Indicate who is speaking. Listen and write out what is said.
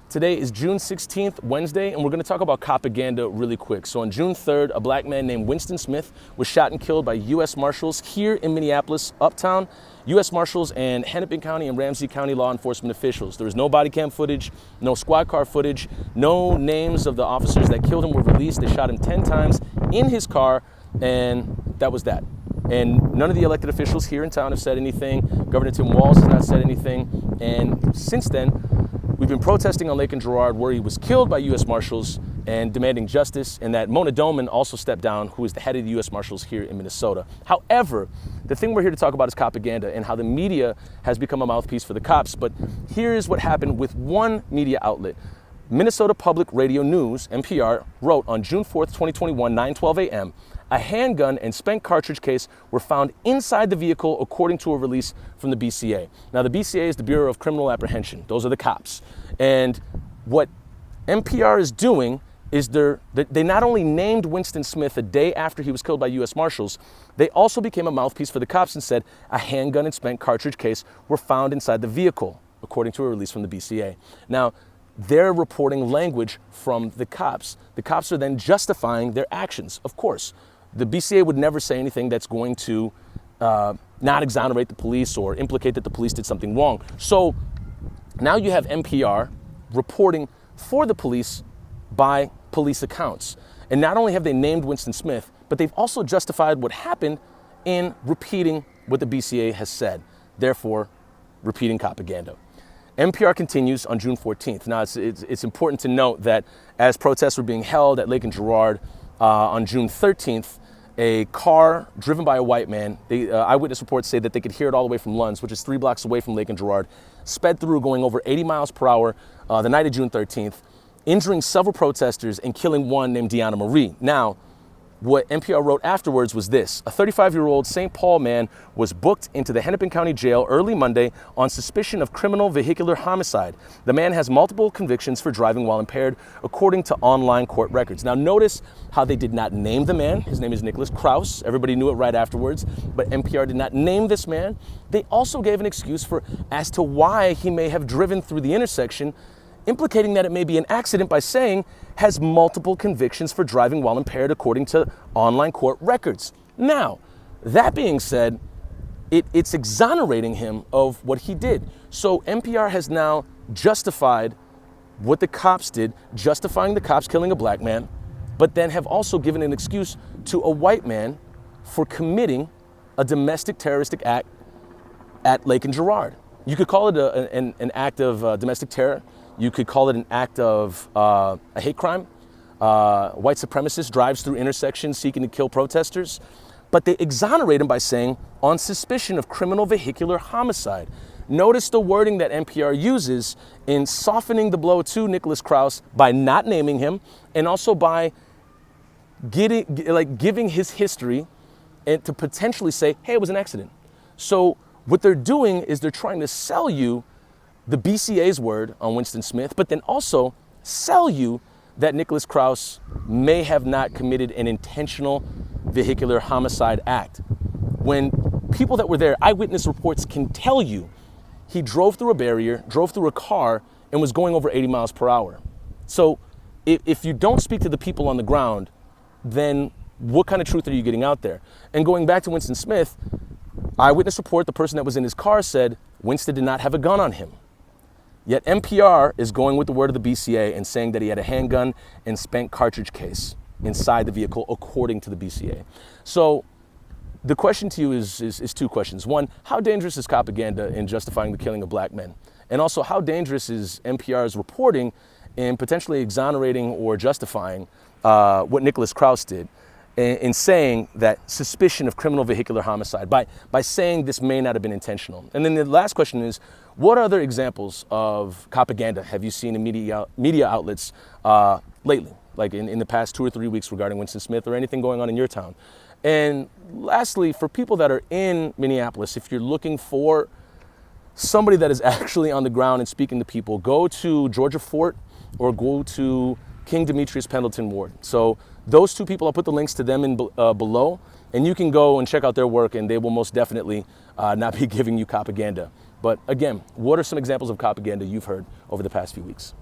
Speaker 1: Today is June 16th, Wednesday, and we're going to talk about propaganda really quick. So on June 3rd, a black man named Winston Smith was shot and killed by U.S. Marshals here in Minneapolis, Uptown. U.S. Marshals and Hennepin County and Ramsey County law enforcement officials. There was no body cam footage, no squad car footage, no names of the officers that killed him were released. They shot him 10 times in his car, and that was that. And none of the elected officials here in town have said anything. Governor Tim Walz has not said anything. And since then, we've been protesting on Lake and Girard where he was killed by U.S. Marshals and demanding justice, and that Mona Doman also stepped down, who is the head of the U.S. Marshals here in Minnesota. However, the thing we're here to talk about is propaganda and how the media has become a mouthpiece for the cops. But here's what happened with one media outlet. Minnesota Public Radio News, MPR, wrote on June 4th, 2021, 9:12 a.m., a handgun and spent cartridge case were found inside the vehicle, according to a release from the BCA. Now, the BCA is the Bureau of Criminal Apprehension. Those are the cops. And what MPR is doing is they not only named Winston Smith a day after he was killed by U.S. Marshals, they also became a mouthpiece for the cops and said a handgun and spent cartridge case were found inside the vehicle, according to a release from the BCA. Now, they're reporting language from the cops. The cops are then justifying their actions, of course. The BCA would never say anything that's going to not exonerate the police or implicate that the police did something wrong. So now you have MPR reporting for the police by police accounts. And not only have they named Winston Smith, but they've also justified what happened in repeating what the BCA has said, therefore repeating propaganda. MPR continues on June 14th. Now, it's important to note that as protests were being held at Lake and Girard on June 13th, a car driven by a white man, eyewitness reports say that they could hear it all the way from Lunds, which is 3 blocks away from Lake and Girard, sped through going over 80 miles per hour the night of June 13th, injuring several protesters and killing one named Deanna Marie. Now, what NPR wrote afterwards was this: a 35-year-old St. Paul man was booked into the Hennepin County Jail early Monday on suspicion of criminal vehicular homicide. The man has multiple convictions for driving while impaired, according to online court records. Now, notice how they did not name the man. His name is Nicholas Kraus. Everybody knew it right afterwards, but NPR did not name this man. They also gave an excuse as to why he may have driven through the intersection, implicating that it may be an accident by saying has multiple convictions for driving while impaired, according to online court records. Now, that being said, it's exonerating him of what he did. So NPR has now justified what the cops did, justifying the cops killing a black man, but then have also given an excuse to a white man for committing a domestic terroristic act at Lake and Girard. You could call it an act of domestic terror. You could call it an act of a hate crime. White supremacist drives through intersections seeking to kill protesters. But they exonerate him by saying, on suspicion of criminal vehicular homicide. Notice the wording that NPR uses in softening the blow to Nicholas Kraus by not naming him, and also by giving his history and to potentially say, hey, it was an accident. So what they're doing is they're trying to sell you the BCA's word on Winston Smith, but then also sell you that Nicholas Kraus may have not committed an intentional vehicular homicide act. When people that were there, eyewitness reports can tell you he drove through a barrier, drove through a car, and was going over 80 miles per hour. So if you don't speak to the people on the ground, then what kind of truth are you getting out there? And going back to Winston Smith, eyewitness report, the person that was in his car said Winston did not have a gun on him. Yet NPR is going with the word of the BCA and saying that he had a handgun and spent cartridge case inside the vehicle, according to the BCA. So the question to you is two questions. One, how dangerous is propaganda in justifying the killing of black men? And also, how dangerous is NPR's reporting in potentially exonerating or justifying what Nicholas Kraus did in saying that suspicion of criminal vehicular homicide, by saying this may not have been intentional? And then the last question is, what other examples of propaganda have you seen in media outlets lately, like in the past 2 or 3 weeks regarding Winston Smith or anything going on in your town? And lastly, for people that are in Minneapolis, if you're looking for somebody that is actually on the ground and speaking to people, go to Georgia Fort or go to King Demetrius Pendleton Ward. So those two people, I'll put the links to them in below, and you can go and check out their work, and they will most definitely not be giving you propaganda. But again, what are some examples of propaganda you've heard over the past few weeks?